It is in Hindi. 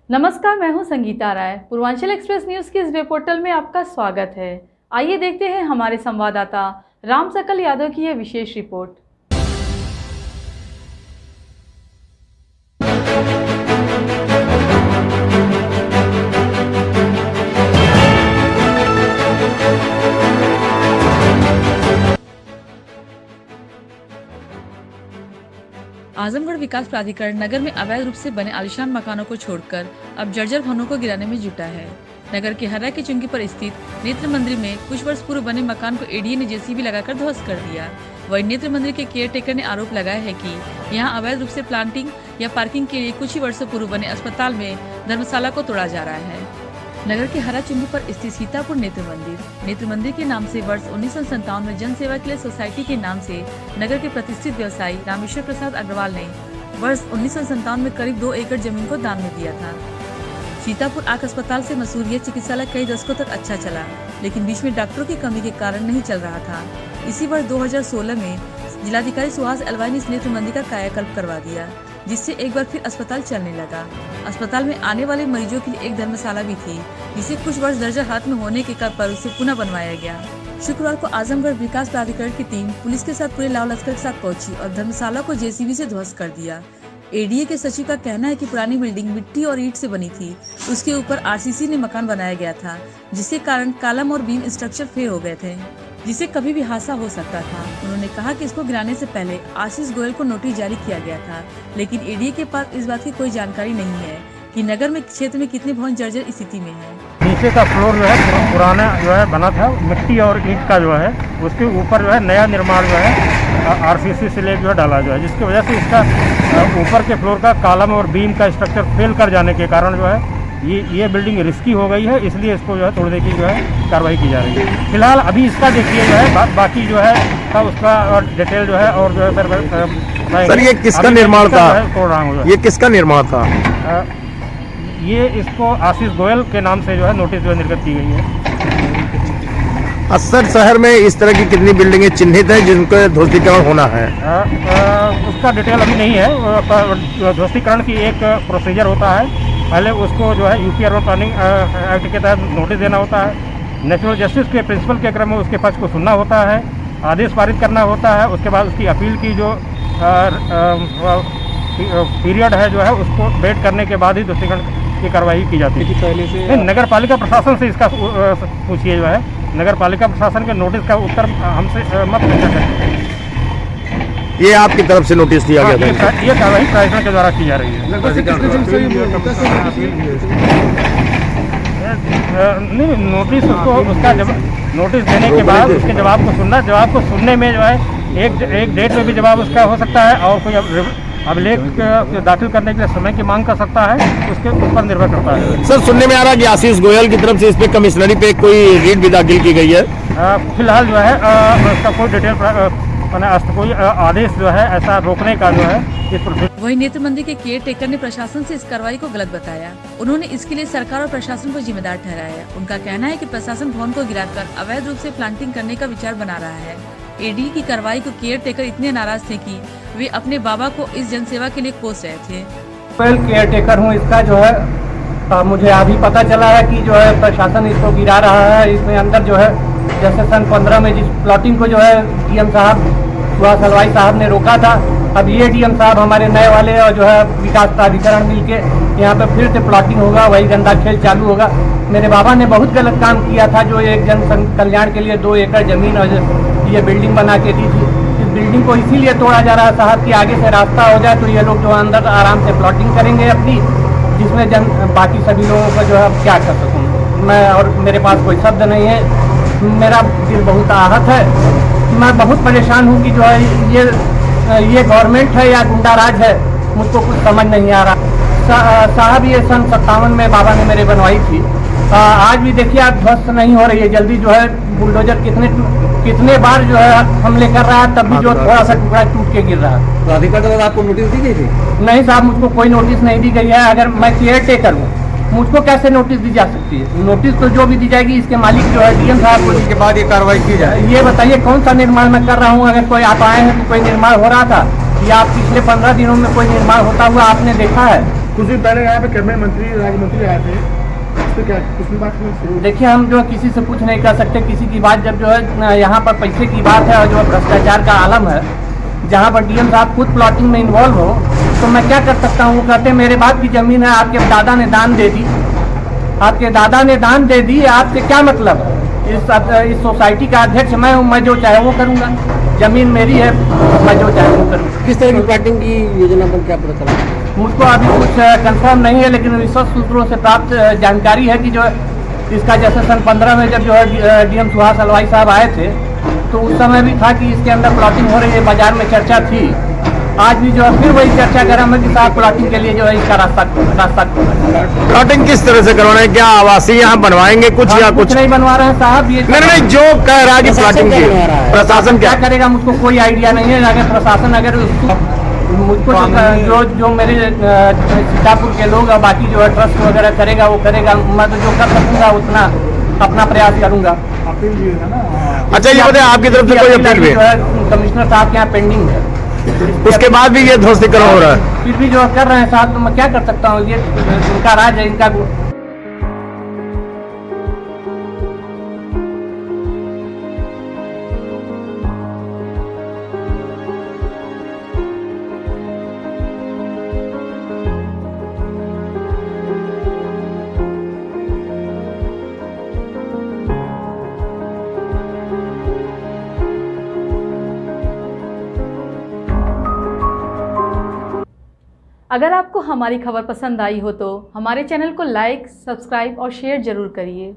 नमस्कार, मैं हूं संगीता राय। पूर्वांचल एक्सप्रेस न्यूज की इस वेब पोर्टल में आपका स्वागत है। आइए देखते हैं हमारे संवाददाता राम सकल यादव की यह विशेष रिपोर्ट। आजमगढ़ विकास प्राधिकरण नगर में अवैध रूप से बने आलीशान मकानों को छोड़कर अब जर्जर भवनों को गिराने में जुटा है। नगर के हर्रा की चुंगी पर स्थित नेत्र मंदिर में कुछ वर्ष पूर्व बने मकान को एडीए ने जेसीबी लगाकर ध्वस्त कर दिया। वही नेत्र मंदिर के केयर टेकर ने आरोप लगाया है कि यहां अवैध रूप से प्लांटिंग या पार्किंग के लिए कुछ ही वर्षों पूर्व बने अस्पताल में धर्मशाला को तोड़ा जा रहा है। नगर के हरा चुंगी पर स्थित सीतापुर नेत्र मंदिर के नाम से वर्ष 1957 में जन सेवा के लिए सोसाइटी के नाम से नगर के प्रतिष्ठित व्यवसायी रामेश्वर प्रसाद अग्रवाल ने वर्ष 1957 में करीब 2 एकड़ जमीन को दान में दिया था। सीतापुर आंख अस्पताल से मसूर यह चिकित्सालय कई दशकों तक अच्छा चला, लेकिन बीच में डॉक्टरों की कमी के कारण नहीं चल रहा था। इसी वर्ष 2016 में जिलाधिकारी सुहास अलवाई ने इस नेत्र मंदिर का कायाकल्प करवा दिया, जिससे एक बार फिर अस्पताल चलने लगा। अस्पताल में आने वाले मरीजों के लिए एक धर्मशाला भी थी, जिसे कुछ वर्ष दर्जा हाथ में होने के पर उसे पुनः बनवाया गया। शुक्रवार को आजमगढ़ विकास प्राधिकरण की टीम पुलिस के साथ पूरे लाव लश्कर के साथ पहुंची और धर्मशाला को जेसीबी से ध्वस्त कर दिया। एडीए के सचिव का कहना है कि पुरानी बिल्डिंग मिट्टी और ईंट से बनी थी। उसके ऊपर आरसीसी ने मकान बनाया गया था, जिसके कारण कॉलम और बीम स्ट्रक्चर फेल हो गए थे, जिसे कभी भी हादसा हो सकता था। उन्होंने कहा कि इसको गिराने से पहले आशीष गोयल को नोटिस जारी किया गया था, लेकिन एडीए के पास इस बात की कोई जानकारी नहीं है कि नगर में क्षेत्र में कितने भवन जर्जर स्थिति में है। नीचे का फ्लोर जो है पुराना जो है बना था मिट्टी और ईंट का जो है, उसके ऊपर जो है नया निर्माण जो है आरसीसी स्लैब जो है डाला जो है, जिसकी वजह से इसका ऊपर के फ्लोर का कॉलम और बीम का स्ट्रक्चर फेल कर जाने के कारण जो है ये बिल्डिंग रिस्की हो गई है। इसलिए इसको जो है तोड़ने की जो है कार्रवाई की जा रही है। फिलहाल अभी इसका देखिए जो है बाकी जो है उसका डिटेल जो है और जो है सर ये किसका निर्माण था? तोड़ रहा हूँ। ये किसका निर्माण था? ये इसको आशीष गोयल के नाम से जो है नोटिस जो है निर्गत की गई है। असर शहर में इस तरह की कितनी बिल्डिंगें चिन्हित हैं जिनको ध्वस्तीकरण होना है? उसका डिटेल अभी नहीं है। ध्वस्तीकरण की एक प्रोसीजर होता है। पहले उसको जो है यूपी अर्बन प्लानिंग एक्ट के तहत नोटिस देना होता है। नेचुरल जस्टिस के प्रिंसिपल के क्रम में उसके पक्ष को सुनना होता है, आदेश पारित करना होता है। उसके बाद उसकी अपील की जो पीरियड है जो है उसको वेट करने के बाद ही ध्वस्तीकरण की कार्रवाई की जाती है। पहले से नगर पालिका प्रशासन से इसका पूछिए जो है, नगर पालिका प्रशासन के नोटिस का उत्तर हमसे मत पूछा करें। ये आपकी तरफ से नोटिस दिया गया था? ये कार्रवाई प्राधिकरण के द्वारा की जा रही है। नहीं, नोटिस उसको उसका नोटिस देने के बाद उसके जवाब को सुनना, जवाब को सुनने में जो है एक डेट में भी जवाब उसका हो सकता है और कोई अभिलेख दाखिल करने के लिए समय की मांग कर सकता है, उसके ऊपर निर्भर करता है। सर सुनने में आ रहा है कि आशीष गोयल की तरफ से इस पे कमिश्नरी पे कोई रीट भी दाखिल की गई है। फिलहाल जो है उसका कोई डिटेल कोई आदेश जो है ऐसा रोकने का जो है। वही नेत्र मंदिर के केयर टेकर ने प्रशासन से इस कार्रवाई को गलत बताया। उन्होंने इसके लिए सरकार और प्रशासन को जिम्मेदार ठहराया। उनका कहना है कि प्रशासन भवन को गिराकर अवैध रूप से प्लांटिंग करने का विचार बना रहा है। एडी की कार्रवाई को केयर टेकर इतने नाराज थे कि वे अपने बाबा को इस जनसेवा के लिए कोस रहे थे। केयर टेकर हूँ इसका जो है मुझे अभी पता चला है कि जो है प्रशासन इसको गिरा रहा है। इसमें अंदर जो है जैसे सन 15 में जिस प्लॉटिंग को जो है डीएम साहब सुहास अलवाई साहब ने रोका था, अब ये डीएम साहब हमारे नए वाले और जो है विकास प्राधिकरण मिलके यहाँ पे फिर से प्लॉटिंग होगा, वही गंदा खेल चालू होगा। मेरे बाबा ने बहुत गलत काम किया था, जो एक जन कल्याण के लिए 2 एकड़ जमीन और ये बिल्डिंग बना के दी थी। इस बिल्डिंग को इसीलिए तोड़ा जा रहा है साहब कि आगे से रास्ता हो जाए तो ये लोग जो अंदर आराम से प्लॉटिंग करेंगे अपनी, जिसमें बाकी सभी लोगों को जो है क्या कर सकूँ मैं, और मेरे पास कोई शब्द नहीं है। मेरा दिल बहुत आहत है, मैं बहुत परेशान हूँ कि जो है ये गवर्नमेंट है या गुंडा राज है, मुझको कुछ समझ नहीं आ रहा। साहब ये सन 57 में बाबा ने मेरे बनवाई थी। आज भी देखिए आप ध्वस्त नहीं हो रही है जल्दी। जो है बुलडोजर कितने बार जो है हमले कर रहा है, तब भी जो थोड़ा सा टुकड़ा टूट के गिर रहा है। प्राधिकरण द्वारा आपको नोटिस दी गई थी? नहीं साहब, मुझको कोई नोटिस नहीं दी गई है। अगर मैं केयर टेकर हूँ, मुझको कैसे नोटिस दी जा सकती है? नोटिस तो जो भी दी जाएगी इसके मालिक जो है डीएम साहब को, इसके बाद ये कार्रवाई की जाए। ये बताइए कौन सा निर्माण मैं कर रहा हूँ? अगर कोई आप आए हैं तो कोई निर्माण हो रहा था या पिछले 15 दिनों में कोई निर्माण होता हुआ आपने देखा है? कुछ दिन पहले यहाँ पे कैबिनेट मंत्री राज्य मंत्री आए थे, उस पर क्या कुछ भी बात नहीं? देखिए, हम जो किसी से कुछ नहीं कर सकते, किसी की बात जब जो है यहाँ पर पैसे की बात है और जो भ्रष्टाचार का आलम है, जहाँ पर डीएम साहब खुद प्लॉटिंग में इन्वॉल्व हो, तो मैं क्या कर सकता हूँ? कहते हैं मेरे बाप की जमीन है, आपके दादा ने दान दे दी, आपके दादा ने दान दे दी, आपसे क्या मतलब है? इस सोसाइटी का अध्यक्ष मैं हूँ, मैं जो चाहे वो करूँगा, जमीन मेरी है, मैं जो चाहे वो करूँगा। किस तरह की प्लॉटिंग की योजना पर क्या पता चला? मुझको अभी कुछ कंफर्म नहीं है, लेकिन विश्वस्त सूत्रों से प्राप्त जानकारी है कि जो इसका जैसे सन 15 में जब जो है डीएम सुहास हलवाई साहब आए थे, तो उस समय भी था कि इसके अंदर प्लॉटिंग हो रही है, बाजार में चर्चा थी। आज भी जो है फिर वही चर्चा गर्म है कि साहब प्लॉटिंग के लिए जो है इसका रास्ता प्लॉटिंग किस तरह से करवाना है? क्या आवासीय यहाँ बनवाएंगे कुछ या कुछ नहीं बनवा रहे हैं साहब? ये नहीं, जो कह रहा है कि प्लॉटिंग की प्रशासन क्या करेगा, मुझको कोई आइडिया नहीं है। अगर प्रशासन अगर मुझको जो मेरे सीतापुर के लोग और बाकी जो है ट्रस्ट वगैरह करेगा वो करेगा, मैं तो जो कर सकूंगा उतना अपना प्रयास करूंगा। अच्छा, ये बताइए आपकी तरफ से कोई अपील भी है? कमिश्नर साहब के यहाँ पेंडिंग है, उसके बाद भी ये ध्वस्तीकरण हो रहा है? फिर भी जो कर रहे हैं साहब, तो मैं क्या कर सकता हूँ? ये इनका राज है, इनका। अगर आपको हमारी खबर पसंद आई हो तो हमारे चैनल को लाइक, सब्सक्राइब और शेयर जरूर करिए।